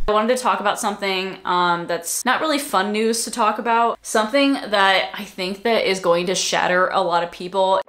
I wanted to talk about something that's not really fun news to talk about, something that I think that is going to shatter a lot of people.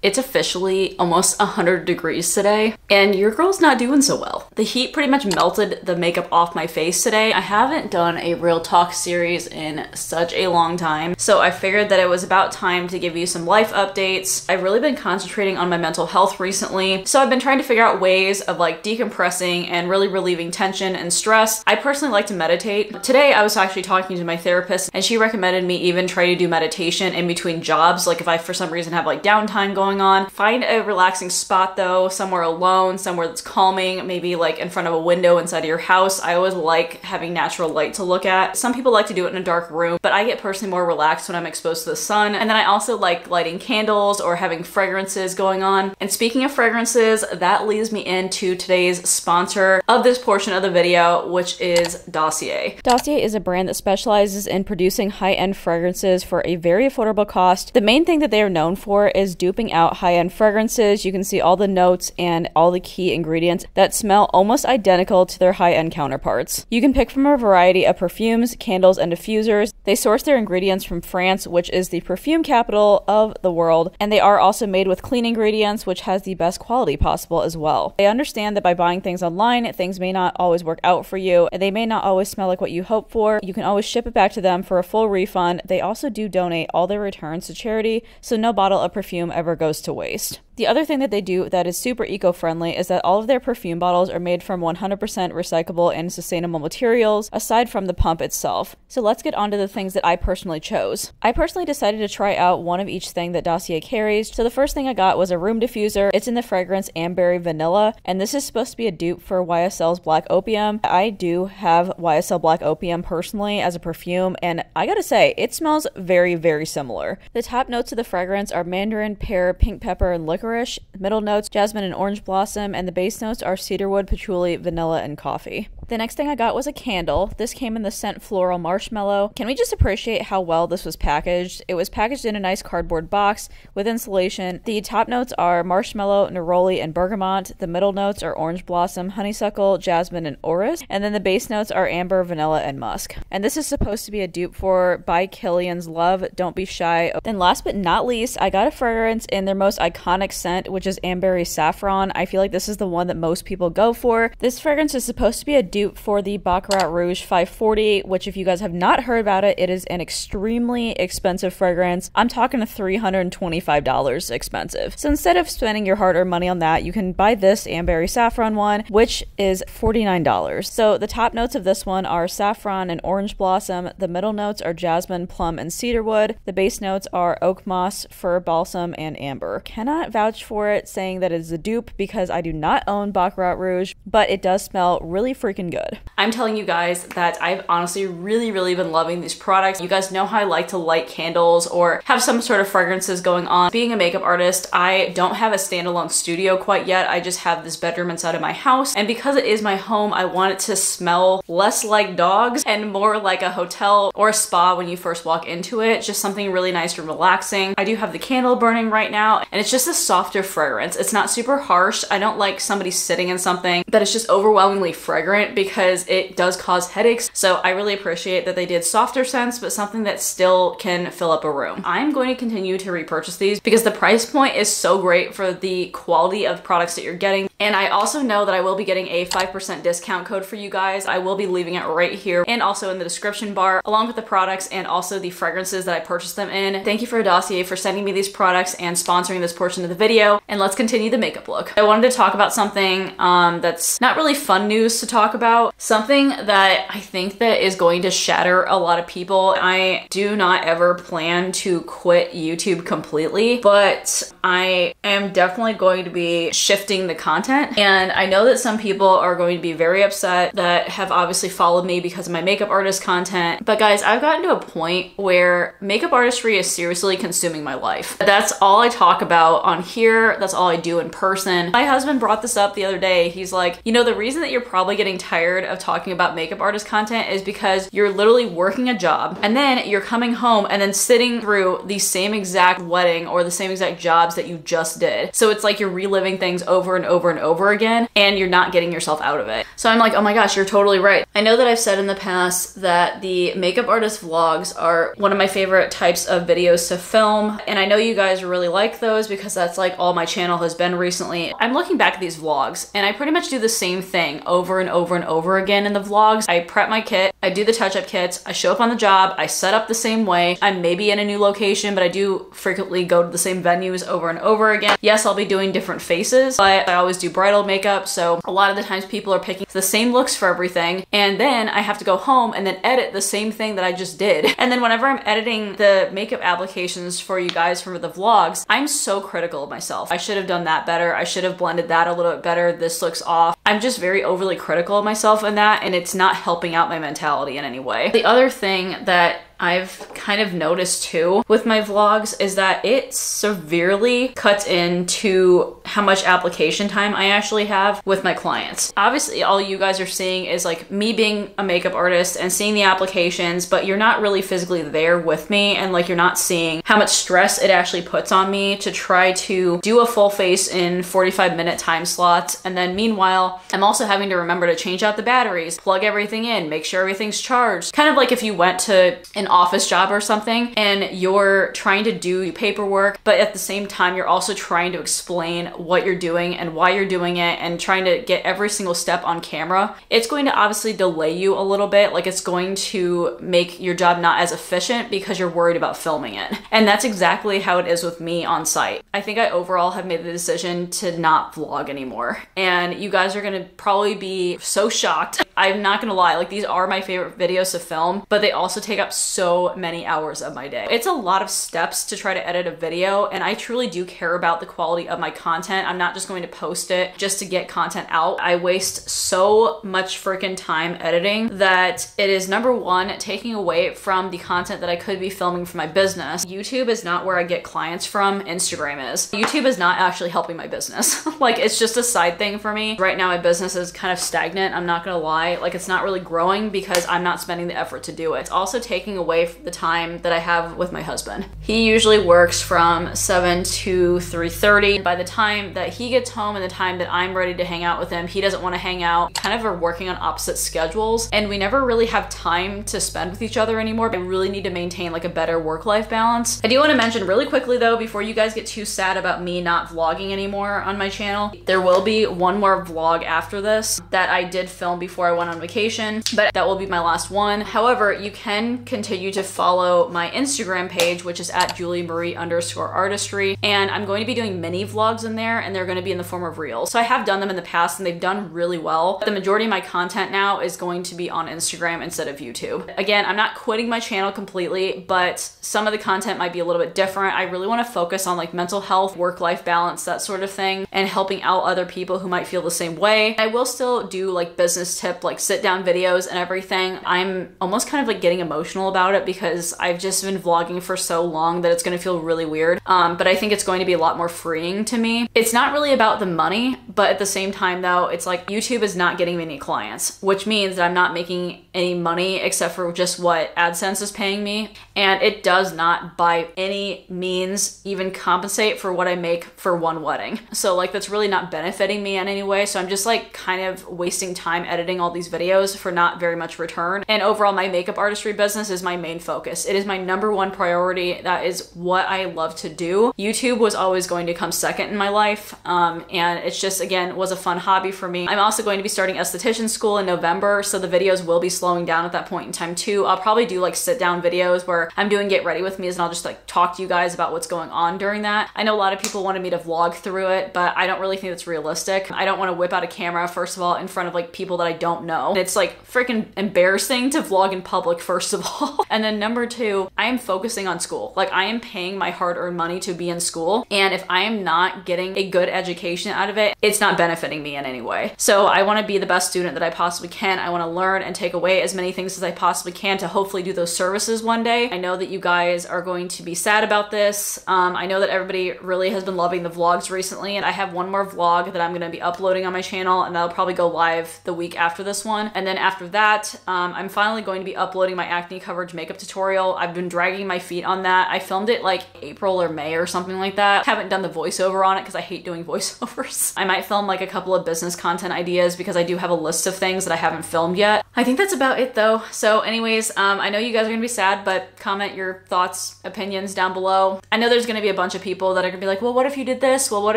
It's officially almost 100 degrees today, and your girl's not doing so well. The heat pretty much melted the makeup off my face today. I haven't done a real talk series in such a long time, so I figured that it was about time to give you some life updates. I've really been concentrating on my mental health recently, so I've been trying to figure out ways of like decompressing and really relieving tension and stress. I personally like to meditate. Today I was actually talking to my therapist, and she recommended me even try to do meditation in between jobs, like if I for some reason have like downtime going on. Find a relaxing spot though, somewhere alone, somewhere that's calming, maybe like in front of a window inside of your house. I always like having natural light to look at. Some people like to do it in a dark room, but I get personally more relaxed when I'm exposed to the sun. And then I also like lighting candles or having fragrances going on. And speaking of fragrances, that leads me into today's sponsor of this portion of the video, which is Dossier. Dossier is a brand that specializes in producing high-end fragrances for a very affordable cost. The main thing that they are known for is duping out high-end fragrances. You can see all the notes and all the key ingredients that smell almost identical to their high-end counterparts. You can pick from a variety of perfumes, candles, and diffusers. They source their ingredients from France, which is the perfume capital of the world, and they are also made with clean ingredients, which has the best quality possible as well. They understand that by buying things online, things may not always work out for you, and they may not always smell like what you hope for. You can always ship it back to them for a full refund. They also do donate all their returns to charity, so no bottle of perfume ever goes to waste. The other thing that they do that is super eco-friendly is that all of their perfume bottles are made from 100% recyclable and sustainable materials, aside from the pump itself. So let's get on to the things that I personally chose. I personally decided to try out one of each thing that Dossier carries. So the first thing I got was a room diffuser. It's in the fragrance Amberry Vanilla, and this is supposed to be a dupe for YSL's Black Opium. I do have YSL Black Opium personally as a perfume, and I gotta say, it smells very, very similar. The top notes of the fragrance are mandarin, pear, pink pepper, and licorice. The middle notes, jasmine and orange blossom, and the base notes are cedarwood, patchouli, vanilla, and coffee. The next thing I got was a candle. This came in the scent floral marshmallow. Can we just appreciate how well this was packaged? It was packaged in a nice cardboard box with insulation. The top notes are marshmallow, neroli, and bergamot. The middle notes are orange blossom, honeysuckle, jasmine, and orris. And then the base notes are amber, vanilla, and musk. And this is supposed to be a dupe for By Kilian's Love, Don't Be Shy. Then last but not least, I got a fragrance in their most iconic scent, which is Amberry Saffron. I feel like this is the one that most people go for. This fragrance is supposed to be a dupe for the Baccarat Rouge 540, which if you guys have not heard about it, it is an extremely expensive fragrance. I'm talking $325 expensive. So instead of spending your hard-earned money on that, you can buy this Amberry Saffron one, which is $49. So the top notes of this one are saffron and orange blossom. The middle notes are jasmine, plum, and cedarwood. The base notes are oak moss, fir balsam, and amber. Cannot vouch for it saying that it is a dupe because I do not own Baccarat Rouge, but it does smell really freaking good. I'm telling you guys that I've honestly really been loving these products. You guys know how I like to light candles or have some sort of fragrances going on. Being a makeup artist, I don't have a standalone studio quite yet. I just have this bedroom inside of my house, and because it is my home, I want it to smell less like dogs and more like a hotel or a spa when you first walk into it. Just something really nice and relaxing. I do have the candle burning right now, and it's just a softer fragrance. It's not super harsh. I don't like somebody sitting in something that is just overwhelmingly fragrant because it does cause headaches. So I really appreciate that they did softer scents, but something that still can fill up a room. I'm going to continue to repurchase these because the price point is so great for the quality of products that you're getting. And I also know that I will be getting a 5% discount code for you guys. I will be leaving it right here and also in the description bar, along with the products and also the fragrances that I purchased them in. Thank you for Dossier for sending me these products and sponsoring this portion of the video. And let's continue the makeup look. I wanted to talk about something that's not really fun news to talk about. Something that I think that is going to shatter a lot of people. I do not ever plan to quit YouTube completely, but I am definitely going to be shifting the content. And I know that some people are going to be very upset that have obviously followed me because of my makeup artist content. But guys, I've gotten to a point where makeup artistry is seriously consuming my life. That's all I talk about on here. That's all I do in person. My husband brought this up the other day. He's like, you know, the reason that you're probably getting tired of talking about makeup artist content is because you're literally working a job and then you're coming home and then sitting through the same exact wedding or the same exact jobs that you just did. So it's like you're reliving things over and over and and over again, and you're not getting yourself out of it. So I'm like, oh my gosh, you're totally right. I know that I've said in the past that the makeup artist vlogs are one of my favorite types of videos to film, and I know you guys really like those because that's like all my channel has been recently. I'm looking back at these vlogs and I pretty much do the same thing over and over and over again in the vlogs. I prep my kit, I do the touch-up kits, I show up on the job, I set up the same way. I'm maybe in a new location, but I do frequently go to the same venues over and over again. Yes, I'll be doing different faces, but I always do bridal makeup, so a lot of the times people are picking the same looks for everything, and then I have to go home and then edit the same thing that I just did. And then whenever I'm editing the makeup applications for you guys for the vlogs, I'm so critical of myself. I should have done that better. I should have blended that a little bit better. This looks off. I'm just very overly critical of myself in that, and it's not helping out my mentality in any way. The other thing that I've kind of noticed too with my vlogs is that it severely cuts into how much application time I actually have with my clients. Obviously, all you guys are seeing is like me being a makeup artist and seeing the applications, but you're not really physically there with me, and like you're not seeing how much stress it actually puts on me to try to do a full face in 45-minute time slots. And then meanwhile, I'm also having to remember to change out the batteries, plug everything in, make sure everything's charged. Kind of like if you went to an office job or something and you're trying to do paperwork, but at the same time you're also trying to explain what you're doing and why you're doing it and trying to get every single step on camera. It's going to obviously delay you a little bit. Like it's going to make your job not as efficient because you're worried about filming it. And that's exactly how it is with me on site. I think I overall have made the decision to not vlog anymore, and you guys are gonna probably be so shocked. I'm not gonna lie, like these are my favorite videos to film, but they also take up so many hours of my day. It's a lot of steps to try to edit a video, and I truly do care about the quality of my content. I'm not just going to post it just to get content out. I waste so much freaking time editing that it is, number one, taking away from the content that I could be filming for my business. YouTube is not where I get clients from, Instagram is. YouTube is not actually helping my business. Like it's just a side thing for me. Right now my business is kind of stagnant, I'm not gonna lie. Like it's not really growing because I'm not spending the effort to do it. It's also taking away the time that I have with my husband. He usually works from 7 to 3:30. By the time that he gets home and the time that I'm ready to hang out with him, he doesn't want to hang out. Kind of are working on opposite schedules, and we never really have time to spend with each other anymore. I really need to maintain like a better work-life balance. I do want to mention really quickly though, before you guys get too sad about me not vlogging anymore on my channel, there will be one more vlog after this that I did film before I went on vacation, but that will be my last one. However, you can continue to follow my Instagram page, which is at JulieMarie_artistry, and I'm going to be doing mini vlogs in there, and they're going to be in the form of reels. So I have done them in the past and they've done really well. The majority of my content now is going to be on Instagram instead of YouTube. Again, I'm not quitting my channel completely, but some of the content might be a little bit different. I really want to focus on like mental health, work-life balance, that sort of thing, and helping out other people who might feel the same way. I will still do like business tip, like sit down videos and everything. I'm almost kind of like getting emotional about it because I've just been vlogging for so long that it's going to feel really weird. But I think it's going to be a lot more freeing to me. It's not really about the money, but at the same time though, it's like YouTube is not getting me any clients, which means that I'm not making any money except for just what AdSense is paying me. And it does not by any means even compensate for what I make for one wedding. So like that's really not benefiting me in any way. So I'm just like kind of wasting time editing all these videos for not very much return. And overall, my makeup artistry business is my main focus. It is my #1 priority. That is what I love to do. YouTube was always going to come second in my life. And it's just, again, was a fun hobby for me. I'm also going to be starting esthetician school in November, so the videos will be slowing down at that point in time too. I'll probably do like sit down videos where I'm doing get ready with me and I'll just like talk to you guys about what's going on during that. I know a lot of people wanted me to vlog through it, but I don't really think that's realistic. I don't want to whip out a camera, first of all, in front of like people that I don't know. It's like freaking embarrassing to vlog in public, first of all. And then number 2, I am focusing on school. Like I am paying my hard-earned money to be in school. And if I am not getting a good education out of it, it's not benefiting me in any way. So I want to be the best student that I possibly can. I want to learn and take away as many things as I possibly can to hopefully do those services one day. I know that you guys are going to be sad about this. I know that everybody really has been loving the vlogs recently, and I have one more vlog that I'm going to be uploading on my channel, and that'll probably go live the week after this one. And then after that, I'm finally going to be uploading my acne covered coverage makeup tutorial. I've been dragging my feet on that. I filmed it like April or May or something like that. Haven't done the voiceover on it because I hate doing voiceovers. I might film like a couple of business content ideas because I do have a list of things that I haven't filmed yet. I think that's about it though. So anyways, I know you guys are gonna be sad, but comment your thoughts, opinions down below. I know there's gonna be a bunch of people that are gonna be like, well, what if you did this? Well, what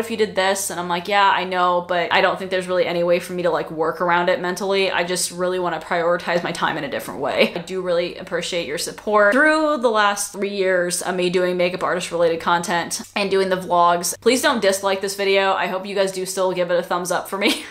if you did this? And I'm like, yeah, I know, but I don't think there's really any way for me to like work around it mentally. I just really want to prioritize my time in a different way. I do really appreciate your support through the last 3 years of me doing makeup artist related content and doing the vlogs. Please don't dislike this video. I hope you guys do still give it a thumbs up for me.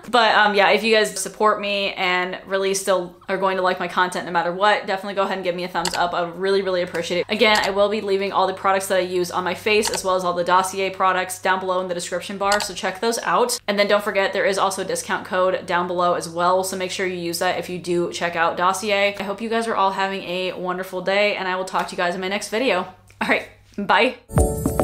But yeah, if you guys support me and really still are going to like my content no matter what, definitely go ahead and give me a thumbs up. I would really, really appreciate it. Again, I will be leaving all the products that I use on my face as well as all the Dossier products down below in the description bar, so check those out. And then don't forget, there is also a discount code down below as well, so make sure you use that if you do check out Dossier. I hope you guys are all having a wonderful day, and I will talk to you guys in my next video. All right, bye.